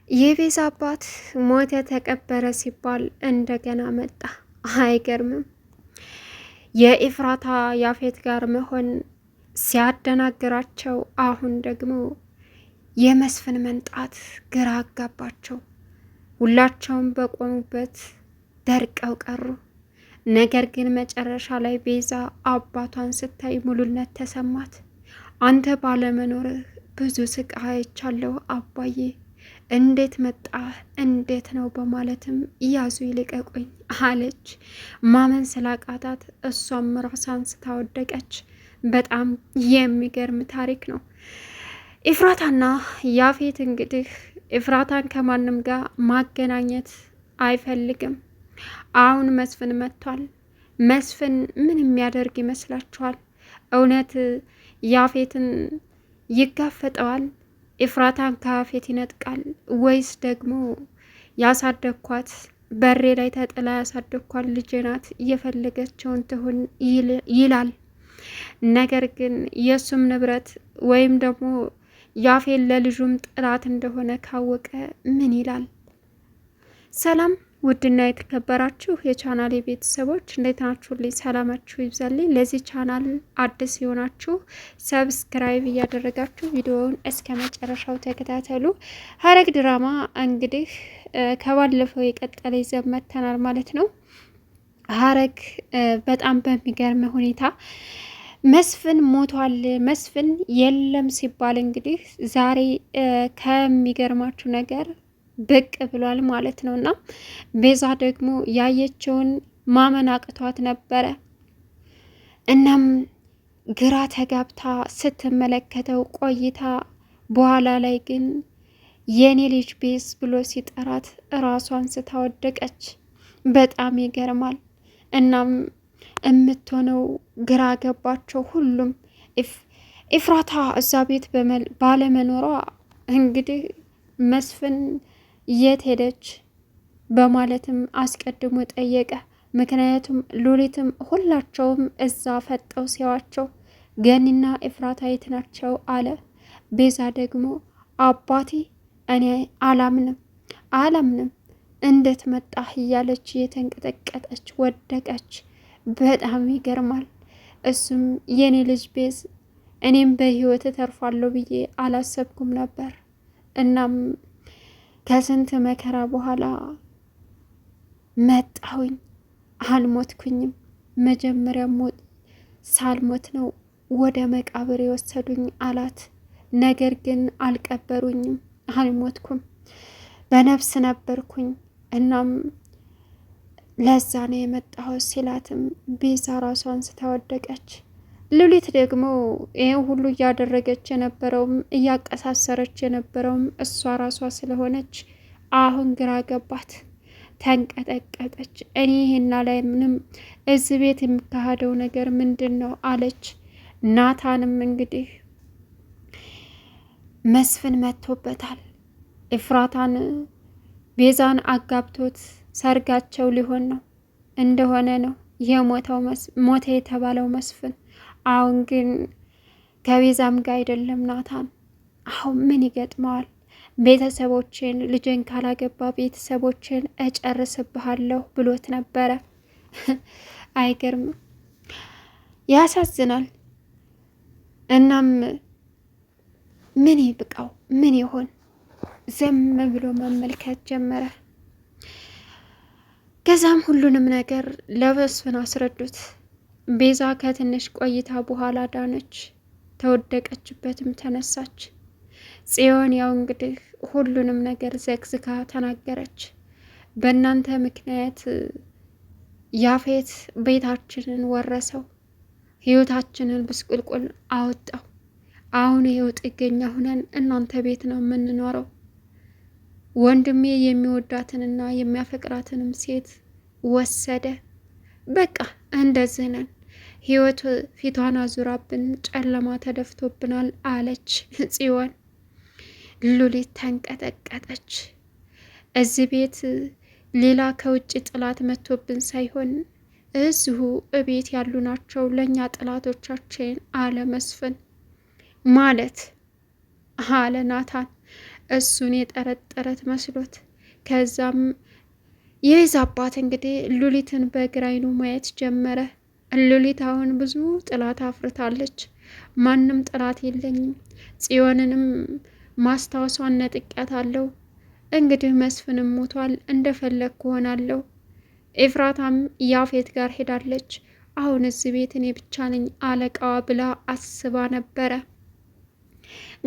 የቤዛ አባት ሞተ ተቀበረ ሲባል እንደገና መጣ። አይገርምም? የኤፍራታ ያፌት ጋር መሆን ሲያደናግራቸው፣ አሁን ደግሞ የመስፍን መንጣት ግራ አጋባቸው። ሁላቸውም በቆሙበት ደርቀው ቀሩ። ነገር ግን መጨረሻ ላይ ቤዛ አባቷን ስታይ ሙሉነት ተሰማት። አንተ ባለመኖርህ ብዙ ስቃይ አይቻለሁ አባዬ፣ እንዴት መጣህ? እንዴት ነው? በማለትም ያዙ ይልቀቁኝ አለች። ማመን ስላቃታት እሷም ራሷን ስታወደቀች። በጣም የሚገርም ታሪክ ነው። ኤፍራታና ያፌት እንግዲህ ኤፍራታን ከማንም ጋር ማገናኘት አይፈልግም። አሁን መስፍን መጥቷል። መስፍን ምን የሚያደርግ ይመስላችኋል? እውነት ያፌትን ይጋፈጠዋል? ኤፍራታን ከያፌት ይነጥቃል? ወይስ ደግሞ ያሳደግኳት በሬ ላይ ተጥላ ያሳደግኳት ልጄ ናት እየፈለገችውን ትሁን ይላል። ነገር ግን የእሱም ንብረት ወይም ደግሞ ያፌት ለልጁም ጥላት እንደሆነ ካወቀ ምን ይላል? ሰላም ውድና የተከበራችሁ የቻናል ቤተሰቦች እንዴት ናችሁልኝ? ሰላማችሁ ይብዛልኝ። ለዚህ ቻናል አዲስ የሆናችሁ ሰብስክራይብ እያደረጋችሁ ቪዲዮውን እስከ መጨረሻው ተከታተሉ። ሐረግ ድራማ እንግዲህ ከባለፈው የቀጠለ ይዘን መጥተናል ማለት ነው። ሐረግ በጣም በሚገርም ሁኔታ መስፍን ሞቷል፣ መስፍን የለም ሲባል እንግዲህ ዛሬ ከሚገርማችሁ ነገር ብቅ ብሏል ማለት ነው። እና ቤዛ ደግሞ ያየችውን ማመን አቅቷት ነበረ። እናም ግራ ተጋብታ ስትመለከተው ቆይታ በኋላ ላይ ግን የኔ ልጅ ቤዝ ብሎ ሲጠራት ራሷን ስታወደቀች። በጣም ይገርማል። እናም የምትሆነው ግራ ገባቸው ሁሉም። ኤፍራታ እዛ ቤት ባለመኖሯ እንግዲህ መስፍን የት ሄደች በማለትም አስቀድሞ ጠየቀ። ምክንያቱም ሉሊትም ሁላቸውም እዛ ፈጠው ሲያዋቸው ገኒና ኤፍራታ የት ናቸው አለ። ቤዛ ደግሞ አባቴ እኔ አላምንም እንዴት መጣህ እያለች የተንቀጠቀጠች ወደቀች። በጣም ይገርማል። እሱም የኔ ልጅ ቤዝ እኔም በህይወት ተርፋለሁ ብዬ አላሰብኩም ነበር። እናም ከስንት መከራ በኋላ መጣሁኝ፣ አልሞትኩኝም። መጀመሪያ ሳልሞት ነው ወደ መቃብር የወሰዱኝ አላት። ነገር ግን አልቀበሩኝም፣ አልሞትኩም፣ በነፍስ ነበርኩኝ። እናም ለዛ ነው የመጣሁት ሲላትም ቤዛ ራሷን ስታወደቀች። ሉሊት ደግሞ ይህን ሁሉ እያደረገች የነበረውም እያቀሳሰረች የነበረውም እሷ ራሷ ስለሆነች አሁን ግራ ገባት፣ ተንቀጠቀጠች። እኔ ይሄና ላይ ምንም እዚህ ቤት የሚካሄደው ነገር ምንድን ነው አለች። ናታንም እንግዲህ መስፍን መጥቶበታል። ኤፍራታን ቤዛን አጋብቶት ሰርጋቸው ሊሆን ነው እንደሆነ ነው የሞተው ሞተ የተባለው መስፍን። አሁን ግን ከቤዛም ጋር አይደለም ናታን። አሁን ምን ይገጥመዋል? ቤተሰቦችን ልጅን ካላገባ ቤተሰቦችን እጨርስብሃለሁ ብሎት ነበረ። አይገርምም? ያሳዝናል። እናም ምን ይብቃው? ምን ይሆን? ዝም ብሎ መመልከት ጀመረ። ከዛም ሁሉንም ነገር ለመስፍን አስረዱት። ቤዛ ከትንሽ ቆይታ በኋላ ዳነች፣ ተወደቀችበትም ተነሳች። ጽዮን ያው እንግዲህ ሁሉንም ነገር ዘግዝጋ ተናገረች። በእናንተ ምክንያት ያፌት ቤታችንን ወረሰው፣ ህይወታችንን ብስቁልቁል አወጣው። አሁን ይኸው ጥገኛ ሁነን እናንተ ቤት ነው የምንኖረው። ወንድሜ የሚወዳትንና የሚያፈቅራትንም ሴት ወሰደ። በቃ እንደዚህ ነን። ህይወት ፊቷን አዙራብን ጨለማ ተደፍቶብናል አለች ጽዮን። ሉሊት ተንቀጠቀጠች። እዚህ ቤት ሌላ ከውጭ ጥላት መጥቶብን ሳይሆን እዚሁ እቤት ያሉ ናቸው ለእኛ ጥላቶቻችን አለ መስፍን። ማለት አለ ናታን። እሱን የጠረጠረት መስሎት ከዛም የቤዛ አባት እንግዲህ ሉሊትን በግራ ዓይኑ ማየት ጀመረ። ሉሊት አሁን ብዙ ጥላት አፍርታለች። ማንም ጥላት የለኝም፣ ጽዮንንም ማስታወሷን ነጥቂያታለሁ። እንግዲህ መስፍንም ሞቷል፣ እንደፈለግኩ ሆናለሁ። ኤፍራታም ያፌት ጋር ሄዳለች። አሁን እዚህ ቤት እኔ ብቻ ነኝ አለቃዋ ብላ አስባ ነበረ።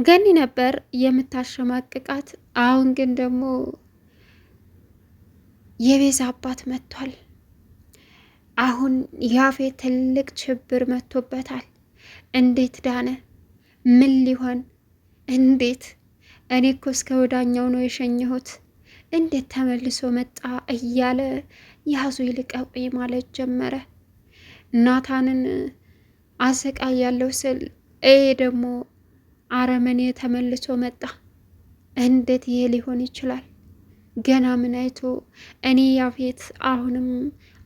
ገኒ ነበር የምታሸማቅቃት። አሁን ግን ደግሞ የቤዛ አባት መጥቷል። አሁን ያፌት ትልቅ ችግር መጥቶበታል። እንዴት ዳነ? ምን ሊሆን? እንዴት? እኔ እኮ እስከ ወዳኛው ነው የሸኘሁት፣ እንዴት ተመልሶ መጣ? እያለ ያዙ ይልቀቁኝ ማለት ጀመረ። ናታንን አሰቃያለሁ ስል ደግሞ አረመኔ ተመልሶ መጣ። እንዴት ይሄ ሊሆን ይችላል? ገና ምን አይቶ? እኔ ያፌት አሁንም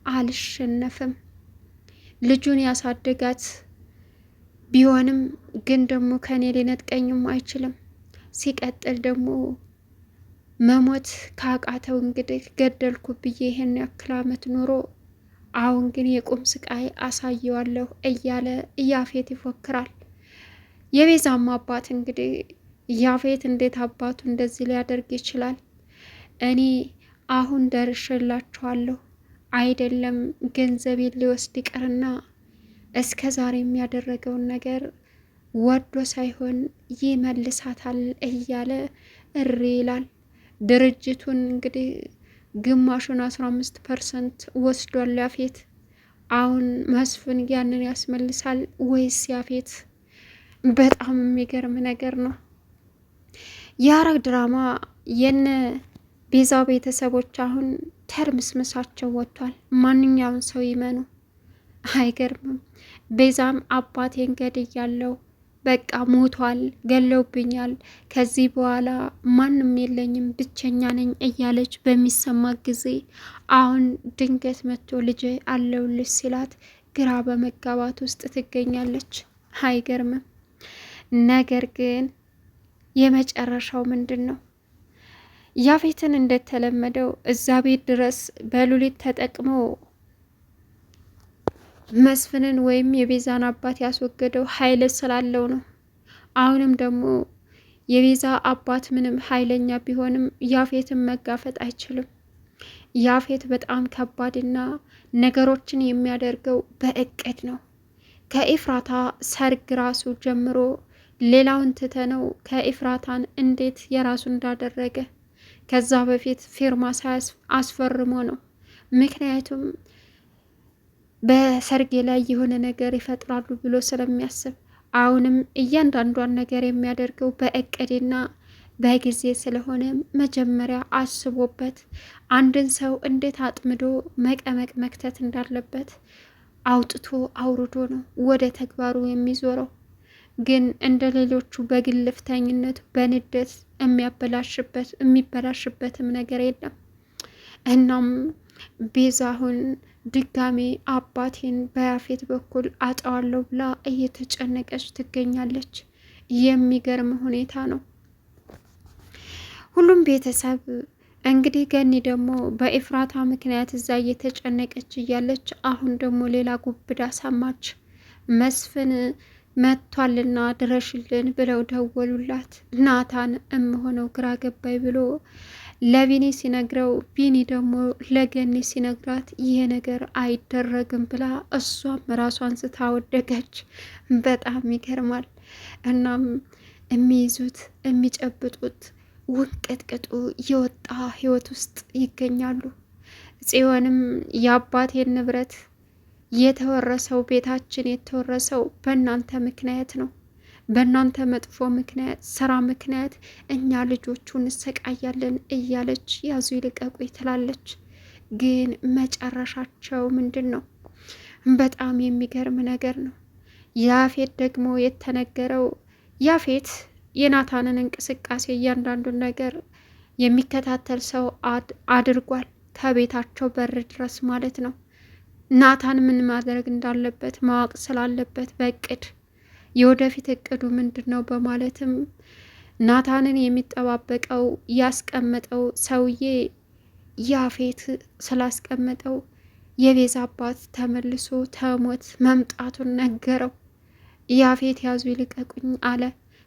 አልሸነፍም። ልጁን ያሳደጋት ቢሆንም ግን ደግሞ ከኔ ሊነጥቀኝም አይችልም። ሲቀጥል ደግሞ መሞት ካቃተው እንግዲህ ገደልኩ ብዬ ይሄን ያክል ዓመት ኑሮ አሁን ግን የቁም ስቃይ አሳየዋለሁ እያለ ያፌት ይፎክራል። የቤዛም አባት እንግዲህ ያፌት እንዴት አባቱ እንደዚህ ሊያደርግ ይችላል? እኔ አሁን ደርሼላችኋለሁ። አይደለም ገንዘቤን ሊወስድ ይቅርና እስከ ዛሬ የሚያደረገውን ነገር ወዶ ሳይሆን ይመልሳታል እያለ እሪ ይላል። ድርጅቱን እንግዲህ ግማሹን 15% ወስዷል ያፌት። አሁን መስፍን ያንን ያስመልሳል ወይስ ያፌት? በጣም የሚገርም ነገር ነው። የሐረግ ድራማ የነ ቤዛ ቤተሰቦች አሁን ተርምስምሳቸው ወጥቷል። ማንኛውን ሰው ይመኑ። አይገርምም? ቤዛም አባቴን ገድያለሁ፣ በቃ ሞቷል፣ ገለውብኛል፣ ከዚህ በኋላ ማንም የለኝም፣ ብቸኛ ነኝ እያለች በሚሰማ ጊዜ አሁን ድንገት መጥቶ ልጄ አለውልሽ ሲላት ግራ በመጋባት ውስጥ ትገኛለች። አይገርምም? ነገር ግን የመጨረሻው ምንድን ነው? ያፌትን እንደተለመደው እዛ ቤት ድረስ በሉሊት ተጠቅሞ መስፍንን ወይም የቤዛን አባት ያስወገደው ኃይል ስላለው ነው። አሁንም ደግሞ የቤዛ አባት ምንም ኃይለኛ ቢሆንም ያፌትን መጋፈጥ አይችልም። ያፌት በጣም ከባድና ነገሮችን የሚያደርገው በእቅድ ነው። ከኤፍራታ ሰርግ ራሱ ጀምሮ ሌላውን ትተነው ከኤፍራታን እንዴት የራሱ እንዳደረገ ከዛ በፊት ፊርማ አስፈርሞ ነው። ምክንያቱም በሰርጌ ላይ የሆነ ነገር ይፈጥራሉ ብሎ ስለሚያስብ አሁንም እያንዳንዷን ነገር የሚያደርገው በእቅድና በጊዜ ስለሆነ መጀመሪያ አስቦበት አንድን ሰው እንዴት አጥምዶ መቀመቅ መክተት እንዳለበት አውጥቶ አውርዶ ነው ወደ ተግባሩ የሚዞረው። ግን እንደ ሌሎቹ በግልፍተኝነት በንዴት የሚበላሽበትም ነገር የለም። እናም ቤዛ አሁን ድጋሜ አባቴን በያፌት በኩል አጣዋለሁ ብላ እየተጨነቀች ትገኛለች። የሚገርም ሁኔታ ነው። ሁሉም ቤተሰብ እንግዲህ ገኒ ደግሞ በኤፍራታ ምክንያት እዛ እየተጨነቀች እያለች አሁን ደግሞ ሌላ ጉብዳ ሰማች። መስፍን መጥቷልና ድረሽልን ብለው ደወሉላት። ናታን እምሆነው ግራ ገባይ ብሎ ለቢኒ ሲነግረው ቢኒ ደግሞ ለገኒ ሲነግራት ይሄ ነገር አይደረግም ብላ እሷም ራሷን ስታወደቀች። በጣም ይገርማል። እናም የሚይዙት የሚጨብጡት ውንቅጥቅጡ የወጣ ህይወት ውስጥ ይገኛሉ። ጽዮንም የአባቴን ንብረት የተወረሰው ቤታችን የተወረሰው በእናንተ ምክንያት ነው፣ በእናንተ መጥፎ ምክንያት ስራ ምክንያት እኛ ልጆቹ እንሰቃያለን እያለች ያዙ ይልቀቁ ትላለች። ግን መጨረሻቸው ምንድን ነው? በጣም የሚገርም ነገር ነው። ያፌት ደግሞ የተነገረው ያፌት የናታንን እንቅስቃሴ እያንዳንዱን ነገር የሚከታተል ሰው አድርጓል። ከቤታቸው በር ድረስ ማለት ነው። ናታን ምን ማድረግ እንዳለበት ማወቅ ስላለበት በእቅድ የወደፊት እቅዱ ምንድን ነው በማለትም ናታንን የሚጠባበቀው ያስቀመጠው ሰውዬ ያፌት ስላስቀመጠው የቤዛ አባት ተመልሶ ተሞት መምጣቱን ነገረው። ያፌት ያዙ ይልቀቁኝ አለ።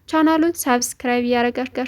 ቻናሉን ሳብስክራይብ እያረጋችሁ